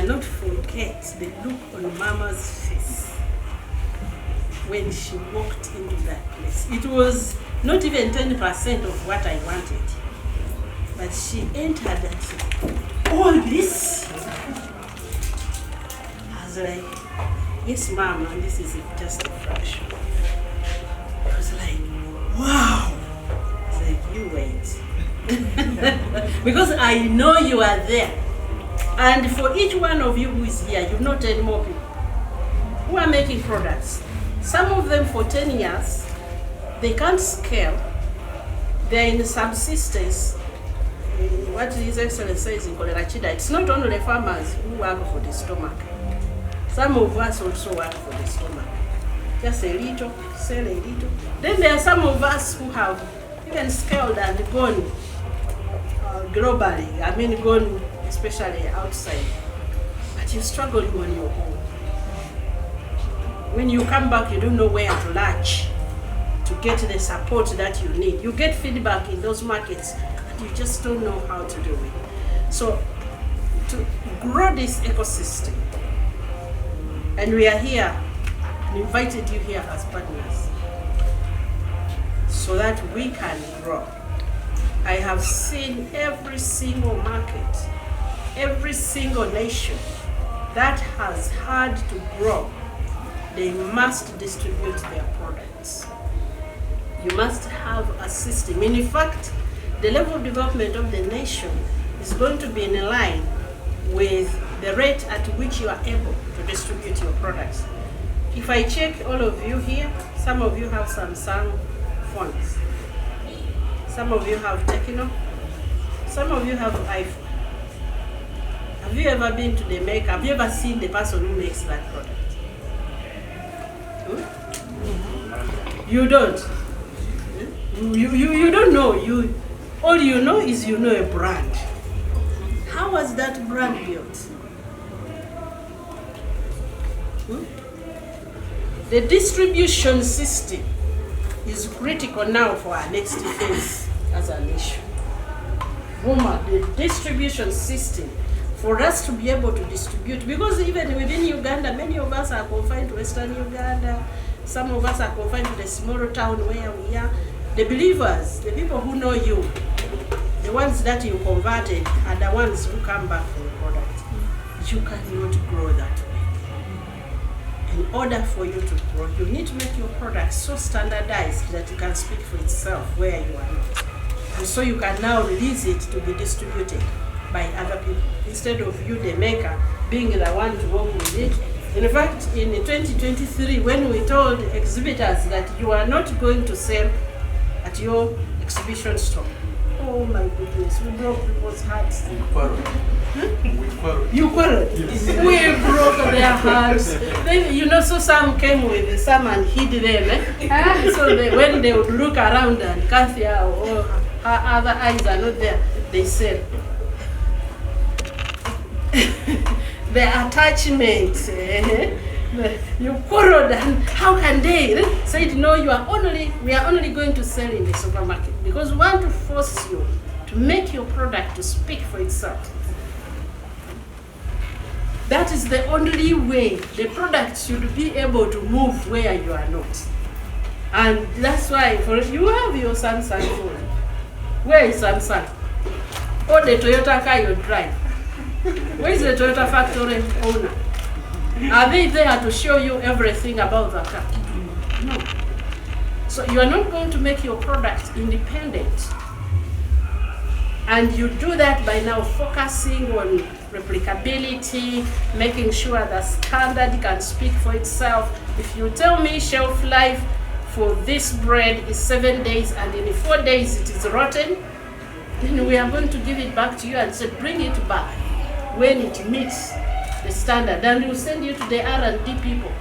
cannot forget the look on Mama's face when she walked into that place. It was not even 10% of what I wanted. But she entered and said, all this? I was like, yes, Mama, this is just a fraction. I was like, wow. I was like, you wait. Because I know you are there. And for each one of you who is here, you've not 10 more people who are making products. Some of them for 10 years, they can't scale. They're in subsistence. What His Excellency says in Kolerachida, it's not only farmers who work for the stomach. Some of us also work for the stomach. Just a little, sell a little. Then there are some of us who have even scaled and gone globally. I mean, gone especially outside. But you're struggling on your own. When you come back, you don't know where to latch to get the support that you need. You get feedback in those markets, but you just don't know how to do it. So, to grow this ecosystem, and we are here, we invited you here as partners, so that we can grow. I have seen every single market, every single nation that has had to grow, they must distribute their products. You must have a system. In fact, the level of development of the nation is going to be in line with the rate at which you are able to distribute your products. If I check all of you here, some of you have Samsung phones. Some of you have Techno. Some of you have iPhone. Have you ever been to the maker? Have you ever seen the person who makes that product? You don't. You don't know. All you know is you know a brand. How was that brand built? The distribution system is critical now for our next phase as a nation. UMA, the distribution system for us to be able to distribute, because even within Uganda, many of us are confined to Western Uganda. Some of us are confined to the smaller town where we are. The believers, the people who know you, the ones that you converted, are the ones who come back for the product. You cannot grow that way. In order for you to grow, you need to make your product so standardized that it can speak for itself where you are not. And so you can now release it to be distributed by other people, instead of you, the maker, being the one to work with it. In fact, in 2023, when we told exhibitors that you are not going to sell at your exhibition store, oh my goodness, we broke people's hearts. We quarreled. You quarreled? Yes. We broke their hearts. They, so some came with some and hid them. So when they would look around and Kathia or her other eyes are not there, they said, the attachment, you quarreled, and how can they? Said, no, we are only going to sell in the supermarket because we want to force you to make your product to speak for itself. That is the only way the product should be able to move where you are not. And that's why you have your Samsung phone. Where is Samsung? Or the Toyota car you drive? Where is the Toyota factory owner? Are they there to show you everything about the car? No. So you are not going to make your product independent. And you do that by now focusing on replicability, making sure the standard can speak for itself. If you tell me shelf life for this bread is 7 days and in 4 days it is rotten, then we are going to give it back to you and say, bring it back when it meets the standard. And we'll send you to the R&D people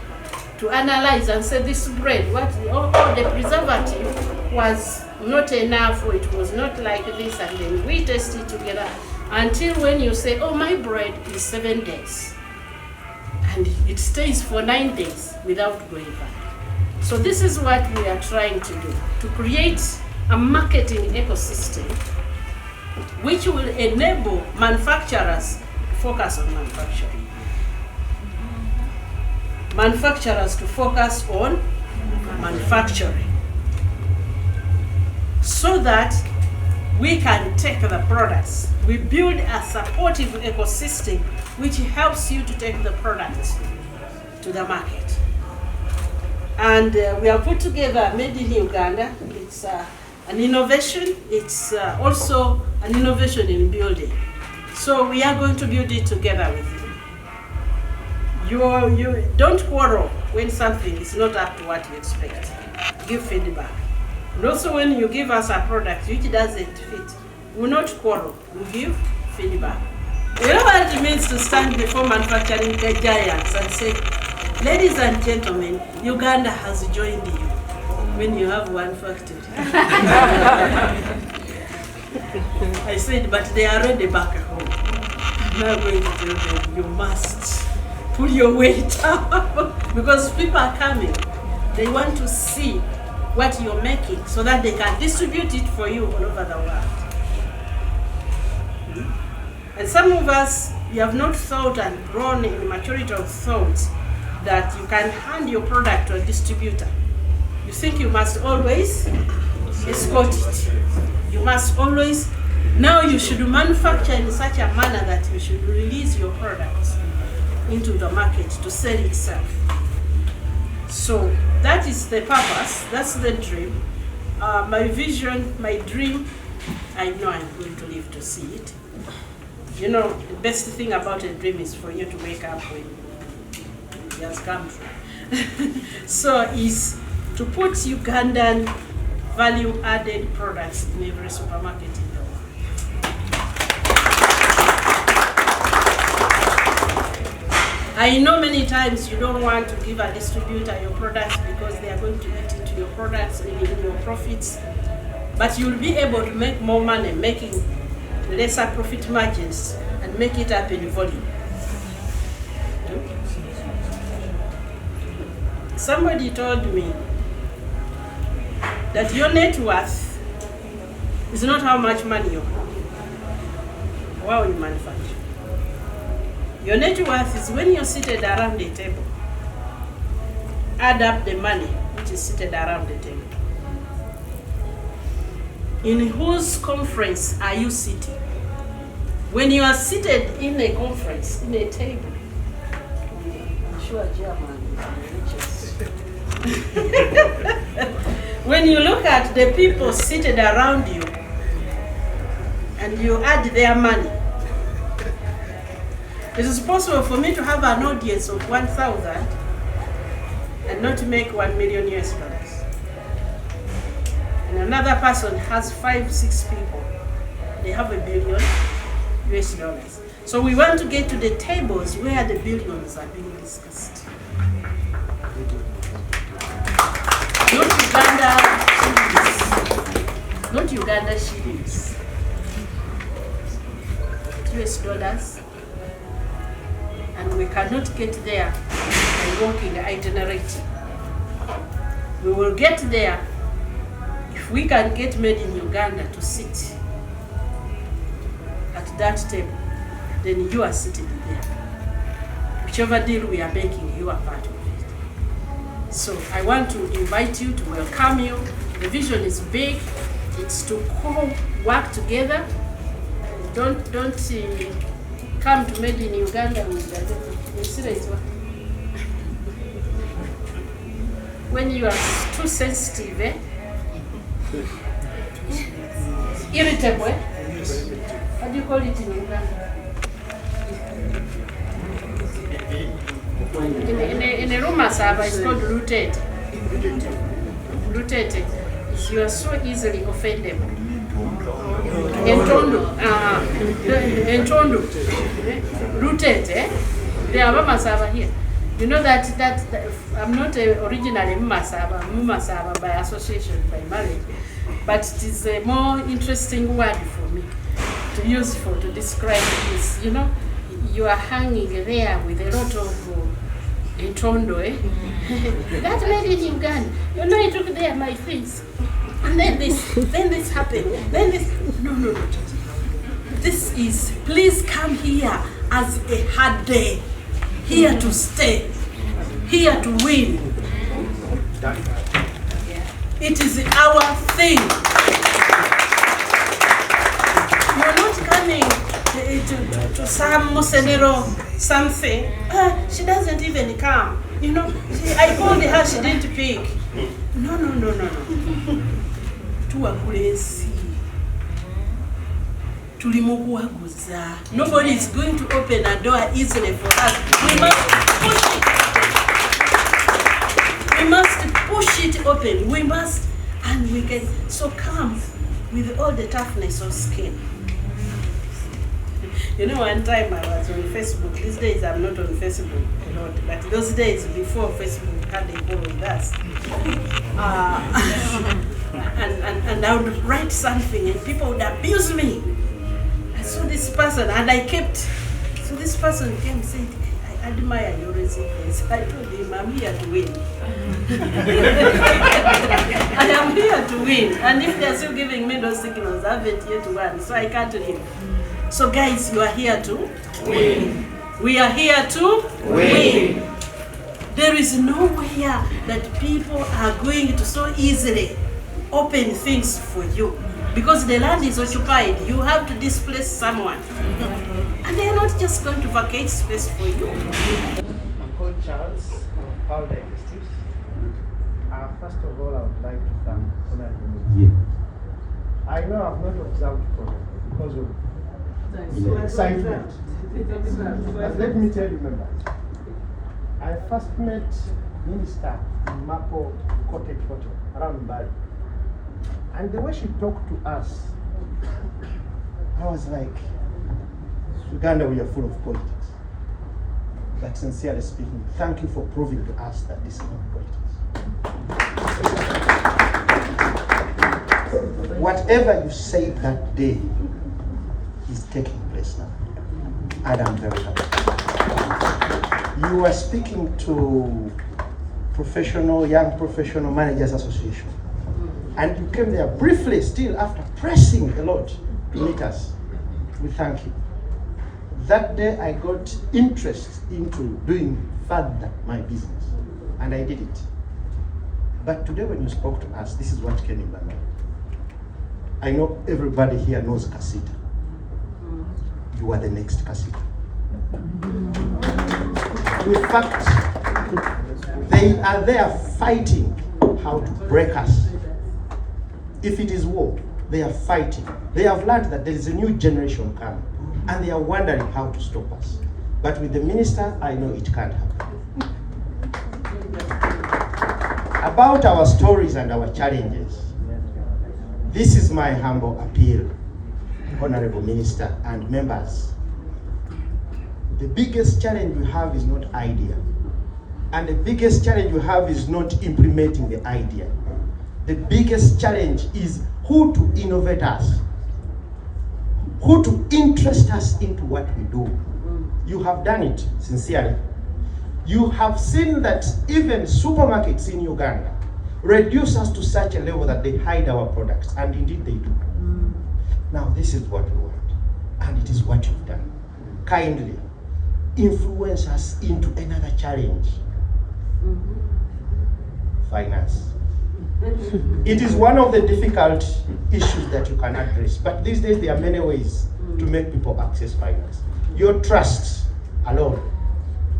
to analyze and say, this bread, the preservative was not enough, or it was not like this, and then we test it together until when you say, oh, my bread is 7 days. And it stays for 9 days without going back. So this is what we are trying to do, to create a marketing ecosystem which will enable manufacturers focus on manufacturing. Manufacturers to focus on manufacturing, so that we can take the products. We build a supportive ecosystem which helps you to take the product to the market. And we have put together Made in Uganda. It's an innovation. It's also an innovation in building. So we are going to build it together with you. You don't quarrel when something is not up to what you expect. Give feedback. And also when you give us a product which doesn't fit, we will not quarrel, we give feedback. You know what it means to stand before manufacturing giants and say, ladies and gentlemen, Uganda has joined you when you have one factory. I said, but they are already back at home. I'm now going to tell them, you must pull your weight up because people are coming. They want to see what you're making so that they can distribute it for you all over the world. And some of us, you have not thought and grown in the maturity of thought that you can hand your product to a distributor. You think you must always escort it. You must always, now you should manufacture in such a manner that you should release your products into the market to sell itself. So that is the purpose, that's the dream. My vision, my dream, I know I'm going to live to see it. You know, the best thing about a dream is for you to wake up when it has come true. So is to put Ugandan value-added products in every supermarket in the world. I know many times you don't want to give a distributor your products because they are going to eat into your products and in your profits, but you'll be able to make more money making lesser profit margins and make it up in volume. Somebody told me that your net worth is not how much money you have while you manufacture. Your net worth is when you're seated around the table. Add up the money which is seated around the table. In whose conference are you sitting? When you are seated in a conference, in a table, I'm sure German is the richest. When you look at the people seated around you and you add their money, it is possible for me to have an audience of 1,000 and not make 1 million US dollars. And another person has 5-6 people, they have $1 billion US dollars. So we want to get to the tables where the billions are being discussed. Not Uganda shillings, US dollars, and we cannot get there by walking itinerant. We will get there if we can get Made in Uganda to sit at that table, then you are sitting there. Whichever deal we are making, you are part of it. So I want to invite you, to welcome you. The vision is big. It's to work together. Don't come to Made in Uganda with when you are too sensitive, irritable. How do you call it in Uganda? In a room masaba, it's called rooted. Rooted. You are so easily offendable. Entondo. Rooted. They are masaba here. You know that I'm not originally Mumasaba, Mumasaba by association, by marriage, but it is a more interesting word for me to use to describe this. You know, you are hanging there with a lot of entondo, That Made in Uganda. You know, I took there my things, and then this happened, then this. No. This is, please come here as a hard day, here to stay, here to win. It is our thing. You're not coming to some Musenero something. She doesn't even come. You know, I called her, she didn't pick. No. Tuwakulesi. Tulimuguaguza. Nobody is going to open a door easily for us. We must push it. We must push it open. We must, and we can. So come with all the toughness of skin. You know, one time I was on Facebook. These days I'm not on Facebook a lot, but those days before Facebook had a hold of us. And I would write something and people would abuse me. I saw this person and I kept. So this person came and said, I admire your resilience. I told him, I'm here to win. I am here to win. And if they're still giving me those signals, I haven't yet won. So I can't leave. So guys, you are here to win. We are here to win. There is nowhere that people are going to so easily open things for you. Because the land is occupied, you have to displace someone. And they are not just going to vacate space for you. I'm called Charles, I'm Power Diagnostics. First of all, I would like to thank Honorable. I know I've not observed product because of excitement. But let me tell you, members, I first met Minister in Mapo Cottage Hotel around Bali. And the way she talked to us, I was like, Uganda, we are full of politics. But sincerely speaking, thank you for proving to us that this is not politics. Whatever you said that day is taking place now. And I'm very happy. You are speaking to Young Professional Managers Association. And you came there briefly still after pressing a lot to meet us. We thank you. That day I got interest into doing further my business. And I did it. But today when you spoke to us, this is what came in my mind. I know everybody here knows Kasita. You are the next Kasita. In fact, they are there fighting how to break us. If it is war, they are fighting. They have learned that there is a new generation coming, and they are wondering how to stop us. But with the minister, I know it can't happen. About our stories and our challenges, this is my humble appeal, Honorable Minister and members. The biggest challenge we have is not idea. And the biggest challenge we have is not implementing the idea. The biggest challenge is who to innovate us, who to interest us into what we do. You have done it sincerely. You have seen that even supermarkets in Uganda reduce us to such a level that they hide our products, and indeed they do. Now this is what we want, and it is what you've done. Kindly influence us into another challenge. Finance. It is one of the difficult issues that you can address, but these days there are many ways to make people access finance. Your trust alone.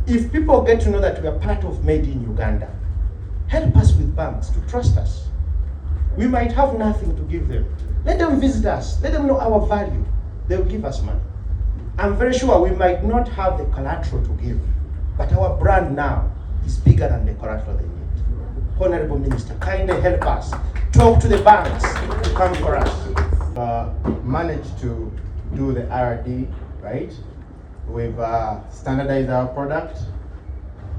If people get to know that we are part of Made in Uganda, help us with banks to trust us. We might have nothing to give them. Let them visit us. Let them know our value. They will give us money. I'm very sure we might not have the collateral to give, but our brand now is bigger than the collateral they need. Honorable Minister, kindly help us. Talk to the banks to come for us. Managed to do the R&D, right? We've standardized our product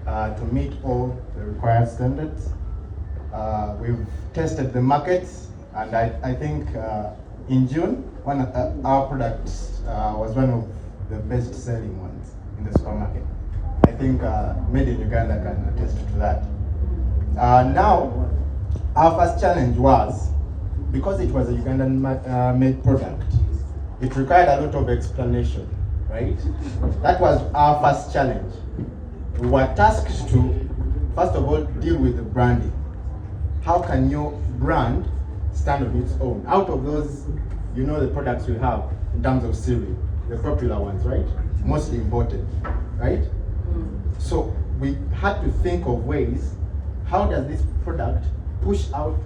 to meet all the required standards. We've tested the markets, and I think in June, our product was one of the best-selling ones in the supermarket. I think Made in Uganda can attest to that. Now, our first challenge was, because it was a Ugandan made product, it required a lot of explanation. right? That was our first challenge. We were tasked to, first of all, deal with the branding. How can your brand stand on its own? Out of those, you know, the products we have in terms of cereal, the popular ones, right? Mostly imported, right? So we had to think of ways, how does this product push out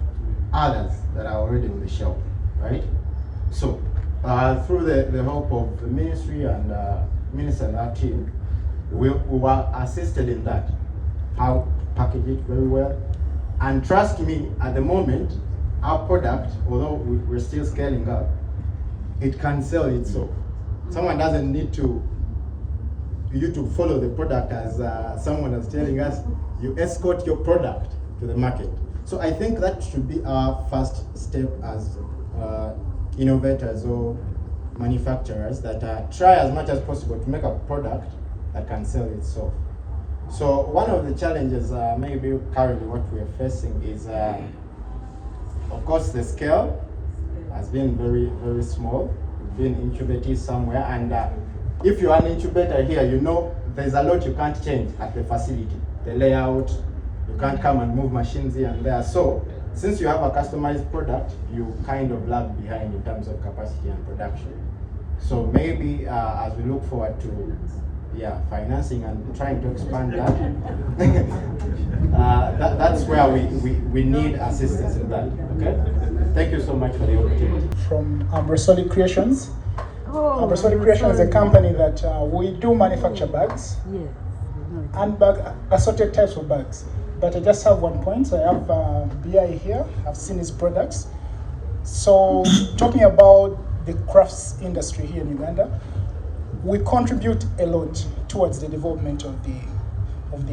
others that are already on the shelf, right? So through the help of the ministry and minister and our team, we were assisted in that, how to package it very well. And trust me, at the moment, our product, although we're still scaling up, it can sell itself. Someone doesn't need you to follow the product as someone is telling us. You escort your product to the market. So I think that should be our first step as innovators or manufacturers, that try as much as possible to make a product that can sell itself. So one of the challenges maybe currently what we are facing is, of course, the scale has been very, very small. We've been incubated somewhere, and if you're an incubator here, you know there's a lot you can't change at the facility. The layout, you can't come and move machines here and there. So since you have a customized product, you kind of lag behind in terms of capacity and production. So maybe as we look forward to financing and trying to expand that, that's where we need assistance in that. Okay? Thank you so much for the opportunity. From Brasoli Creations. Brasoli Creations is a company that we do manufacture bags, and assorted types of bags. But I just have one point. So I have BI here. I've seen his products. So talking about the crafts industry here in Uganda, we contribute a lot towards the development of the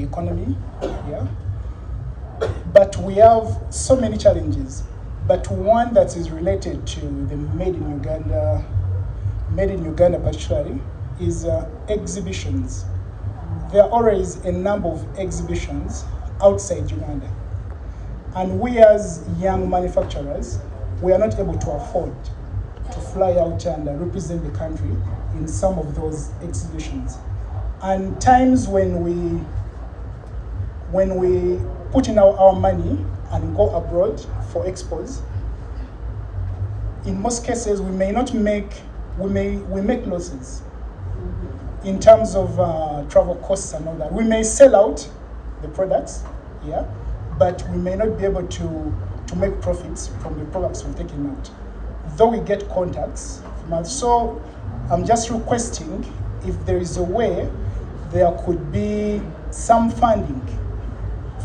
economy. Yeah. But we have so many challenges. But one that is related to the Made in Uganda particularly, is exhibitions. There are always a number of exhibitions outside Uganda. And we as young manufacturers, we are not able to afford to fly out and represent the country in some of those exhibitions. And times when we put in our money and go abroad for expos, in most cases we may not make, we make losses in terms of travel costs and all that. We may sell out the products, but we may not be able to make profits from the products we've taken out, though we get contacts from us. So I'm just requesting if there is a way there could be some funding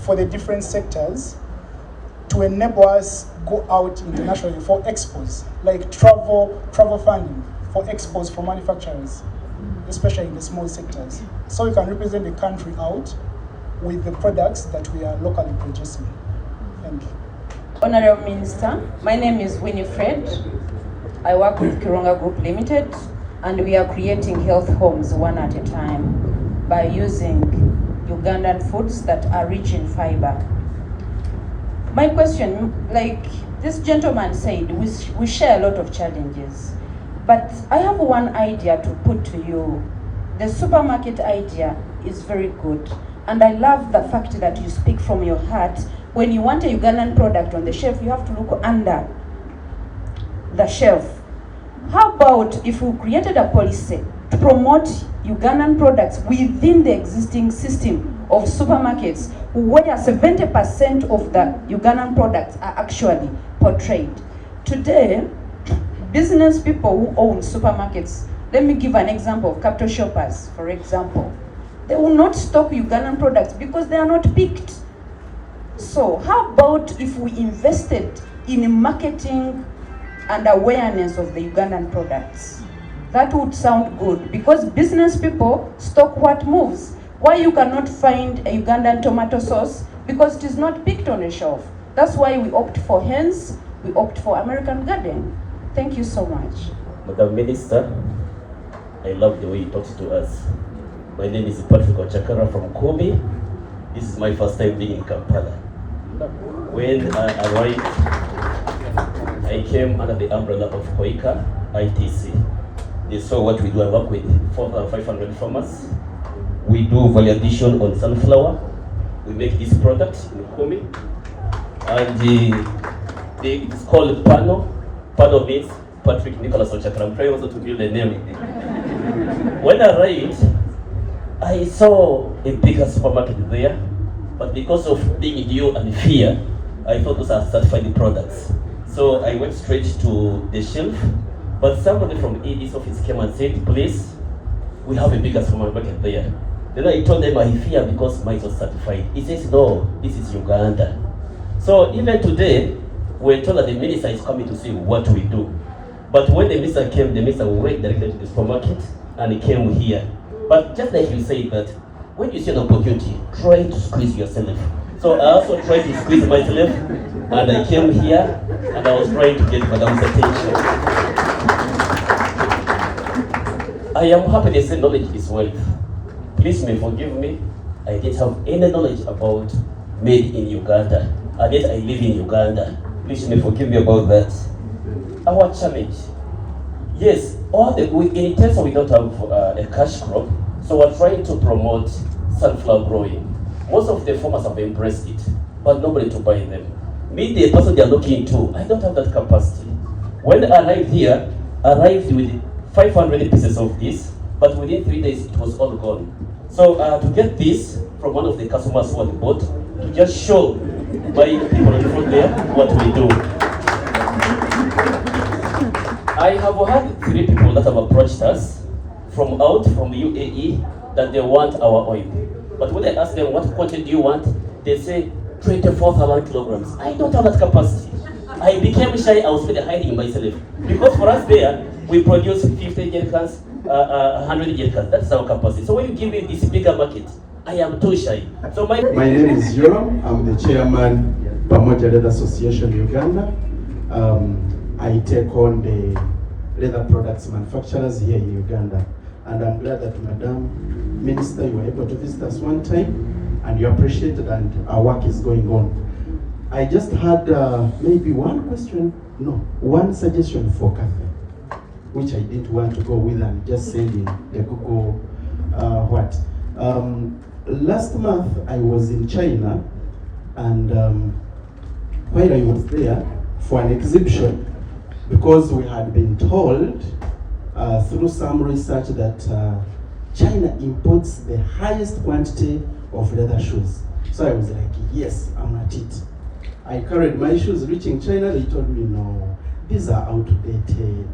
for the different sectors to enable us go out internationally for expos, like travel funding for expos for manufacturers, especially in the small sectors, so we can represent the country out with the products that we are locally producing. Thank you. Honorable Minister, my name is Winifred. I work with Kironga Group Limited, and we are creating health homes one at a time by using Ugandan foods that are rich in fiber. My question, like this gentleman said, we share a lot of challenges, but I have one idea to put to you. The supermarket idea is very good, and I love the fact that you speak from your heart. When you want a Ugandan product on the shelf, you have to look under the shelf. How about if we created a policy to promote Ugandan products within the existing system of supermarkets, where 70% of the Ugandan products are actually portrayed? Today, business people who own supermarkets, let me give an example of capital shoppers, for example. They will not stock Ugandan products because they are not picked. So how about if we invested in marketing and awareness of the Ugandan products? That would sound good, because business people stock what moves. Why you cannot find a Ugandan tomato sauce? Because it is not picked on a shelf. That's why we opt for hens, we opt for American Garden. Thank you so much. Madam Minister, I love the way you talk to us. My name is Patrick Ochakara from Kobe. This is my first time being in Kampala. When I arrived, I came under the umbrella of Koika ITC. they saw what we do. I work with 4,500 farmers. We do value addition on sunflower. We make this product in Kumi. And it's called Pano. Pano means Patrick Nicholas Ochakra. I'm trying also to build a name. When I arrived, I saw a bigger supermarket there, but because of being new and fear, I thought those are certified products. So I went straight to the shelf, but somebody from AD's office came and said, please, we have a bigger supermarket there. Then I told them I fear because mine was certified. He says, no, this is Uganda. So even today, we're told that the minister is coming to see what we do. But when the minister came, the minister went directly to the supermarket and he came here. But just like you say that, when you see an opportunity, try to squeeze yourself. So I also tried to squeeze myself, and I came here and I was trying to get Madam's attention. I am happy they say knowledge is wealth. Please may forgive me, I didn't have any knowledge about made in Uganda. And yet I live in Uganda. Please may forgive me about that. Our challenge. Yes, in terms of we don't have a cash crop, so we're trying to promote sunflower growing. Most of the farmers have embraced it, but nobody to buy them. Me, the person they're looking to, I don't have that capacity. When I arrived here, I arrived with 500 pieces of this, but within 3 days it was all gone. So to get this from one of the customers who had bought, to just show my people in front there what we do. I have had 3 people that have approached us from the UAE that they want our oil. But when I ask them what quantity do you want, they say 24,000 kilograms. I don't have that capacity. I became shy, I was really hiding myself. Because for us there, we produce 50 jerrycans, 100 jerrycans. That's our capacity. So when you give me this bigger market, I am too shy. So my name is Yoram. I'm the chairman, Pamoja Leather Association Uganda. I take on the leather products manufacturers here in Uganda. And I'm glad that Madam Minister, you were able to visit us one time and you appreciated and our work is going on. I just had maybe one suggestion for Cathy, which I didn't want to go with and just send in the Google last month I was in China and while I was there for an exhibition, because we had been told through some research that China imports the highest quantity of leather shoes. So I was like, yes, I'm at it. I carried my shoes reaching China. They told me, no, these are outdated.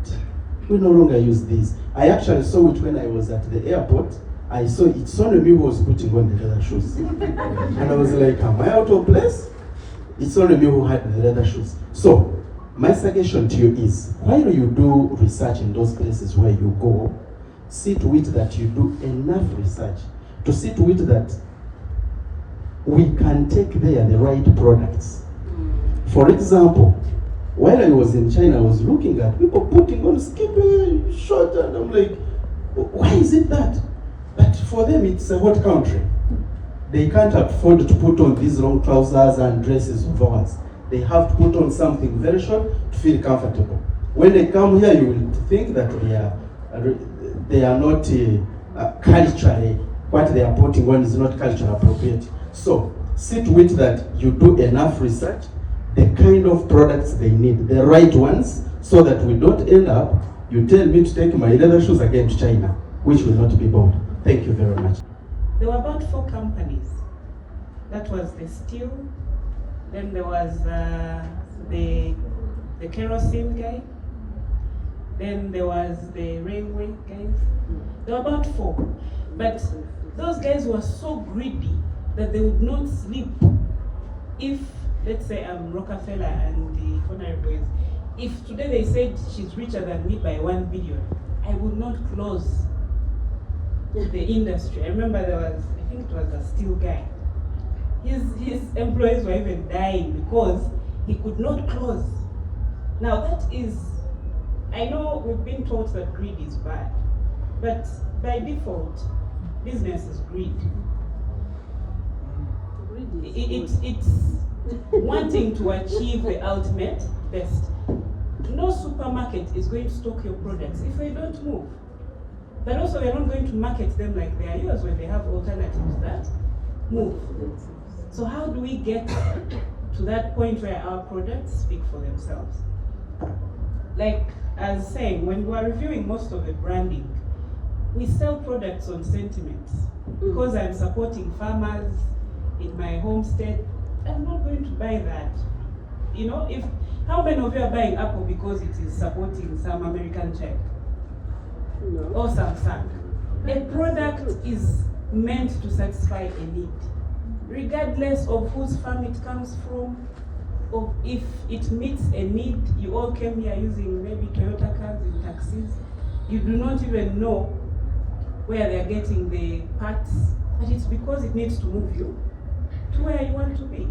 We no longer use these. I actually saw it when I was at the airport. I saw it's only me who was putting on the leather shoes. And I was like, am I out of place? It's only me who had the leather shoes. So my suggestion to you is, while you do research in those places where you go, see to it that you do enough research to see to it that we can take there the right products. For example, while I was in China, I was looking at people putting on skimpy short, and I'm like, why is it that? But for them, it's a hot country. They can't afford to put on these long trousers and dresses of ours. They have to put on something very short to feel comfortable. When they come here, you will think that they are not culturally, what they are putting on is not culturally appropriate. So see to it that you do enough research, the kind of products they need, the right ones, so that we don't end up, you tell me to take my leather shoes again to China, which will not be bought. Thank you very much. There were about 4 companies. That was the steel, then there was the kerosene guy, then there was the railway guys. There were about 4. But those guys were so greedy that they would not sleep if, let's say, I'm Rockefeller and the Honorable is, if today they said she's richer than me by 1 billion, I would not close the industry. I remember there was, I think it was a steel guy. His employees were even dying because he could not close. Now that is, I know we've been taught that greed is bad, but by default, business is greed. It's wanting to achieve the ultimate best. No supermarket is going to stock your products if they don't move. But also we're not going to market them like they are yours when they have alternatives that move. So how do we get to that point where our products speak for themselves? Like as saying, when we are reviewing most of the branding, we sell products on sentiments. Because I'm supporting farmers in my homestead, I'm not going to buy that. You know, how many of you are buying Apple because it is supporting some American child? No. Or Samsung? A product is meant to satisfy a need, regardless of whose farm it comes from, or if it meets a need. You all came here using maybe Toyota cars and taxis. You do not even know where they're getting the parts, but it's because it needs to move you to where you want to be.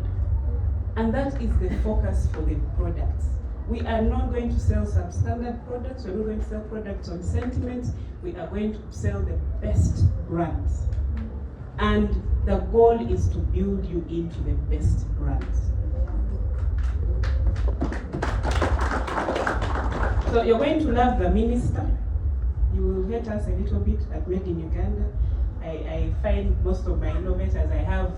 And that is the focus for the products. We are not going to sell substandard products. We're not going to sell products on sentiments. We are going to sell the best brands. And the goal is to build you into the best brands. So you're going to love the minister. You will hate us a little bit at Made in Uganda. I find most of my innovators, I have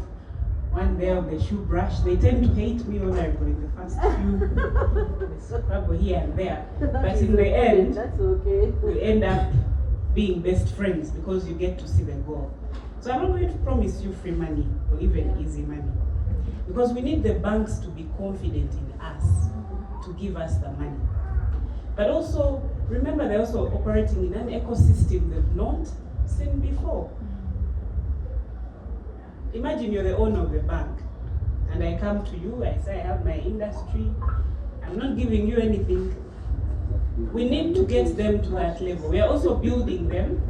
one there of the shoe brush. They tend to hate me honorable in the first few struggle here and there. But in the end, that's okay. we end up being best friends because you get to see the goal. So I'm not going to promise you free money or even easy money, because we need the banks to be confident in us to give us the money. But also, remember, they're also operating in an ecosystem they've not seen before. Imagine you're the owner of the bank, and I come to you, I say I have my industry, I'm not giving you anything. We need to get them to that level. We are also building them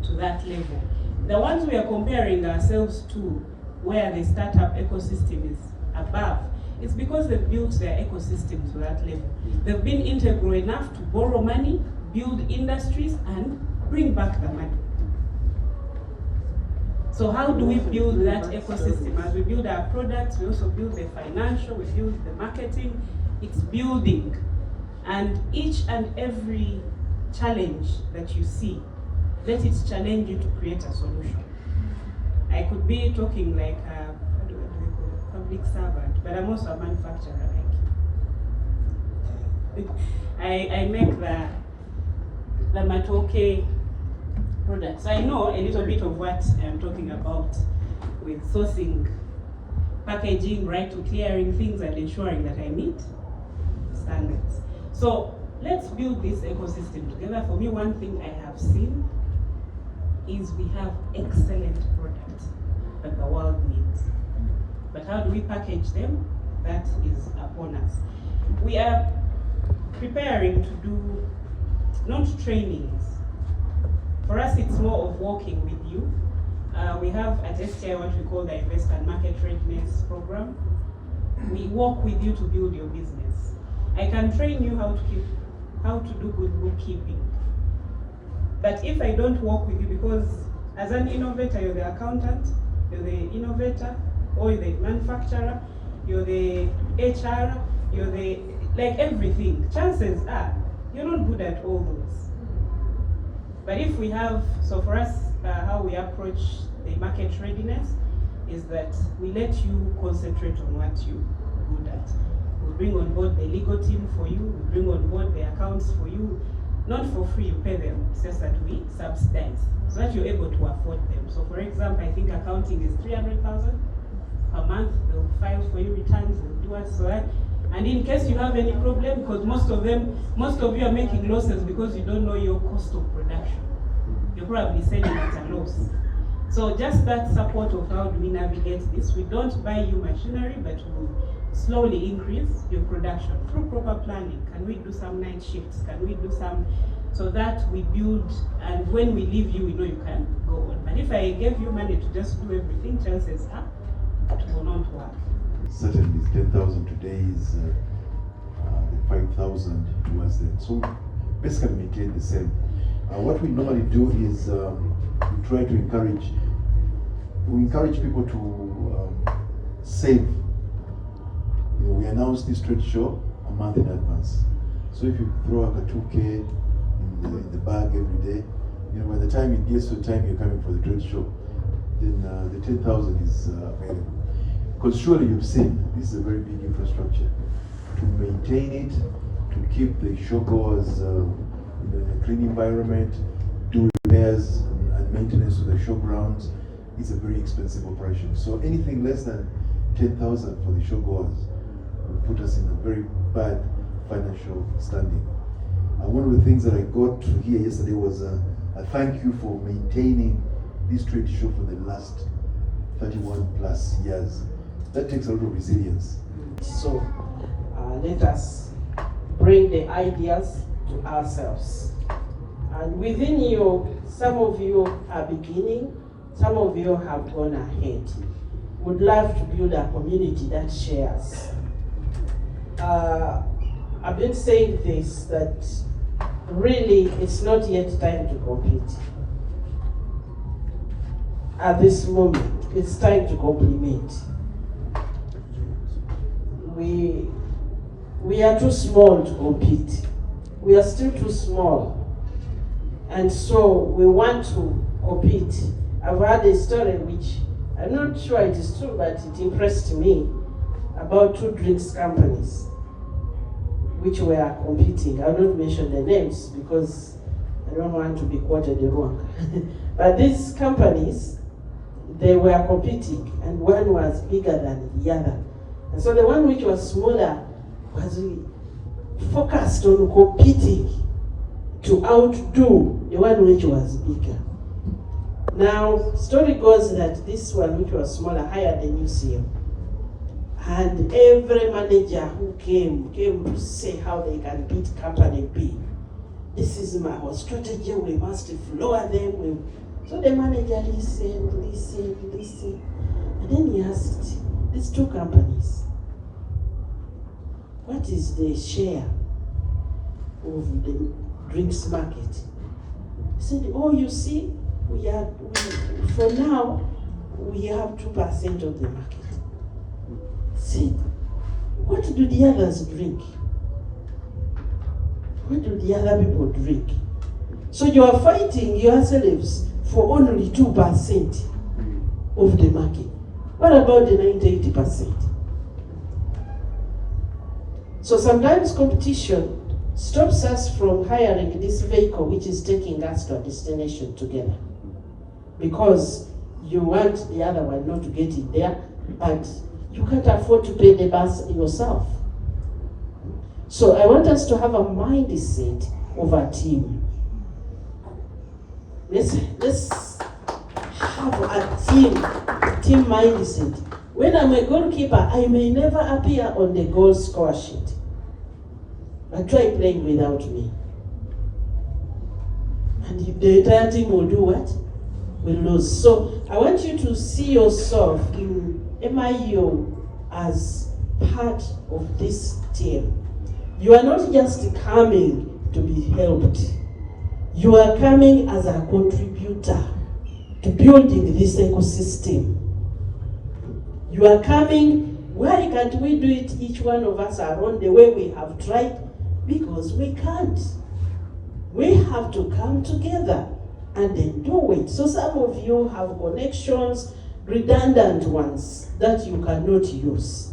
to that level. The ones we are comparing ourselves to, where the startup ecosystem is above, it's because they've built their ecosystem to that level. They've been integral enough to borrow money, build industries, and bring back the money. So how do we build that ecosystem? As we build our products, we also build the financial, we build the marketing. It's building. And each and every challenge that you see, let it challenge you to create a solution. I could be talking like a, what do they call it? Public servant, but I'm also a manufacturer like you. I make the Matoke products. I know a little bit of what I'm talking about with sourcing, packaging, right to clearing things and ensuring that I meet standards. So let's build this ecosystem together. For me, one thing I have seen is we have excellent products that the world needs. But how do we package them? That is upon us. We are preparing to do not trainings. For us, it's more of working with you. We have at STI what we call the Invest and Market Readiness Program. We work with you to build your business. I can train you how to do good bookkeeping. But if I don't work with you, because as an innovator, you're the accountant, you're the innovator, or you're the manufacturer, you're the HR, you're the, like everything. Chances are, you're not good at all those. But if we have, so for us, how we approach the market readiness is that we let you concentrate on what you're good at. We bring on board the legal team for you, we bring on board the accounts for you. Not for free, you pay them, it's just that we subsidize, so that you're able to afford them. So for example, I think accounting is 300,000 per month. They'll file for you returns, they'll do it so that. And in case you have any problem, because most of you are making losses because you don't know your cost of production. You're probably selling at a loss. So just that support of how do we navigate this. We don't buy you machinery, but we'll slowly increase your production through proper planning. Can we do some night shifts? Can we do some, so that we build, and when we leave you, we know you can go on. But if I gave you money to just do everything, chances are it will not work. Certainly 10,000 today is the 5,000 was there. So basically maintain the same. What we normally do is we try to encourage people to save. You know, we announce this trade show a month in advance. So if you throw like a 2K in the bag every day, by the time it gets to the time you're coming for the trade show, then the 10,000 is available. Because surely you've seen, this is a very big infrastructure. To maintain it, to keep the showgoers in a clean environment, do repairs and maintenance of the showgrounds, it's a very expensive operation. So anything less than 10,000 for the showgoers will put us in a very bad financial standing. One of the things that I got to hear yesterday was a thank you for maintaining this trade show for the last 31 plus years. That takes a lot of resilience. So let us bring the ideas to ourselves. And within you, some of you are beginning, some of you have gone ahead. Would love to build a community that shares. I've been saying this, that really it's not yet time to compete. At this moment, it's time to complement. We are too small to compete. We are still too small. And so we want to compete. I've heard a story which I'm not sure it is true, but it impressed me, about 2 drinks companies which were competing. I will not mention the names because I don't want to be quoted wrong. But these companies, they were competing, and one was bigger than the other. And so the one which was smaller was focused on competing to outdo the one which was bigger. Now, story goes that this one which was smaller hired a new CEO. And every manager who came to say how they can beat company B. This is our strategy, we must floor them. So the manager listened. And then he asked these 2 companies, what is the share of the drinks market? He said, oh, you see, for now, we have 2% of the market. Said, what do the others drink? What do the other people drink? So you are fighting yourselves for only 2% of the market. What about the 98%? So sometimes competition stops us from hiring this vehicle which is taking us to a destination together. Because you want the other one not to get in there, but you can't afford to pay the bus yourself. So I want us to have a mindset of a team. Let's have a team mindset. When I'm a goalkeeper, I may never appear on the goal score sheet. But try playing without me. And the entire team will do what? Will lose. So I want you to see yourself in MIO as part of this team. You are not just coming to be helped. You are coming as a contributor to building this ecosystem. You are coming, why can't we do it each one of us around the way we have tried? Because we can't. We have to come together and then do it. So some of you have connections, redundant ones, that you cannot use.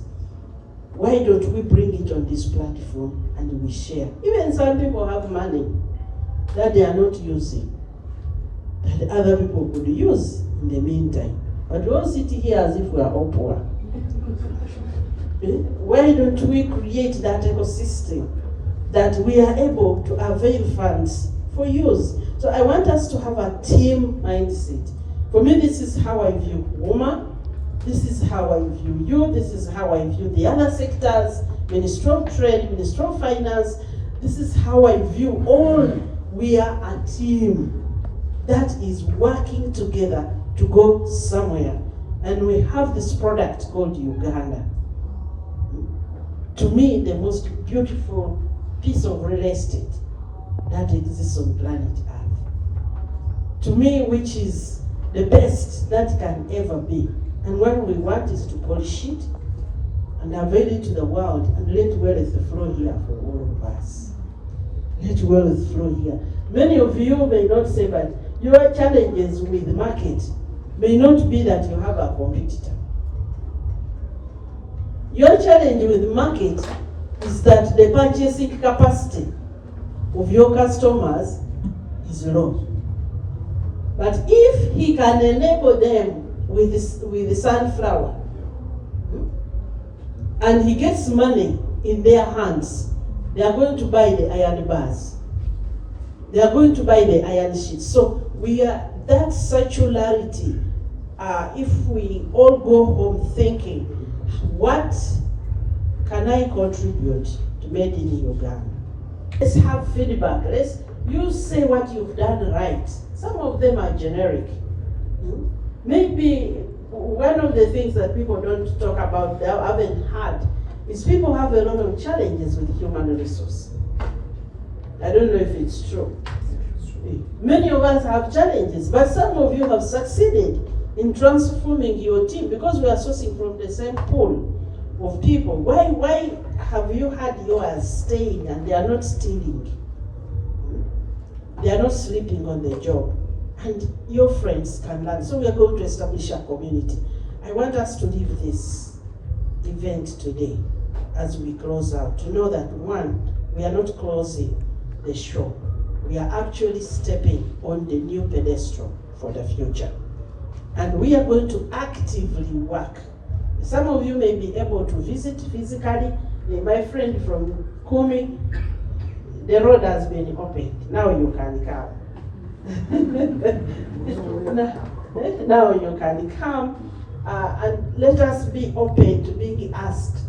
Why don't we bring it on this platform and we share? Even some people have money that they are not using, that other people could use in the meantime. But we all sit here as if we are all poor. Why don't we create that ecosystem that we are able to avail funds for use? So I want us to have a team mindset. For me, this is how I view UMA. This is how I view you. This is how I view the other sectors, Ministry of Trade, Ministry of Finance. This is how I view all. We are a team that is working together to go somewhere. And we have this product called Uganda. To me, the most beautiful piece of real estate that exists on planet Earth. To me, which is the best that can ever be. And what we want is to polish it and avail it to the world and let wealth flow here for all of us. Let wealth flow here. Many of you may not say, but Your challenges with the market may not be that you have a competitor. Your challenge with the market is that the purchasing capacity of your customers is low. But if he can enable them with the sunflower, and he gets money in their hands, they are going to buy the iron bars. They are going to buy the iron sheets. So we are that circularity. If we all go home thinking, what can I contribute to Made in Uganda? Let's have feedback. You say what you've done right. Some of them are generic. Maybe one of the things that people don't talk about, they haven't had, is people have a lot of challenges with human resource. I don't know if it's true. Many of us have challenges, but some of you have succeeded in transforming your team because we are sourcing from the same pool of people. Why have you had yours staying and they are not stealing? They are not sleeping on the job. And your friends can learn. So we are going to establish a community. I want us to leave this event today as we close out to know that, one, we are not closing the show. We are actually stepping on the new pedestal for the future. And we are going to actively work. Some of you may be able to visit physically. My friend from Kumi, the road has been opened. Now you can come. Now you can come and let us be open to being asked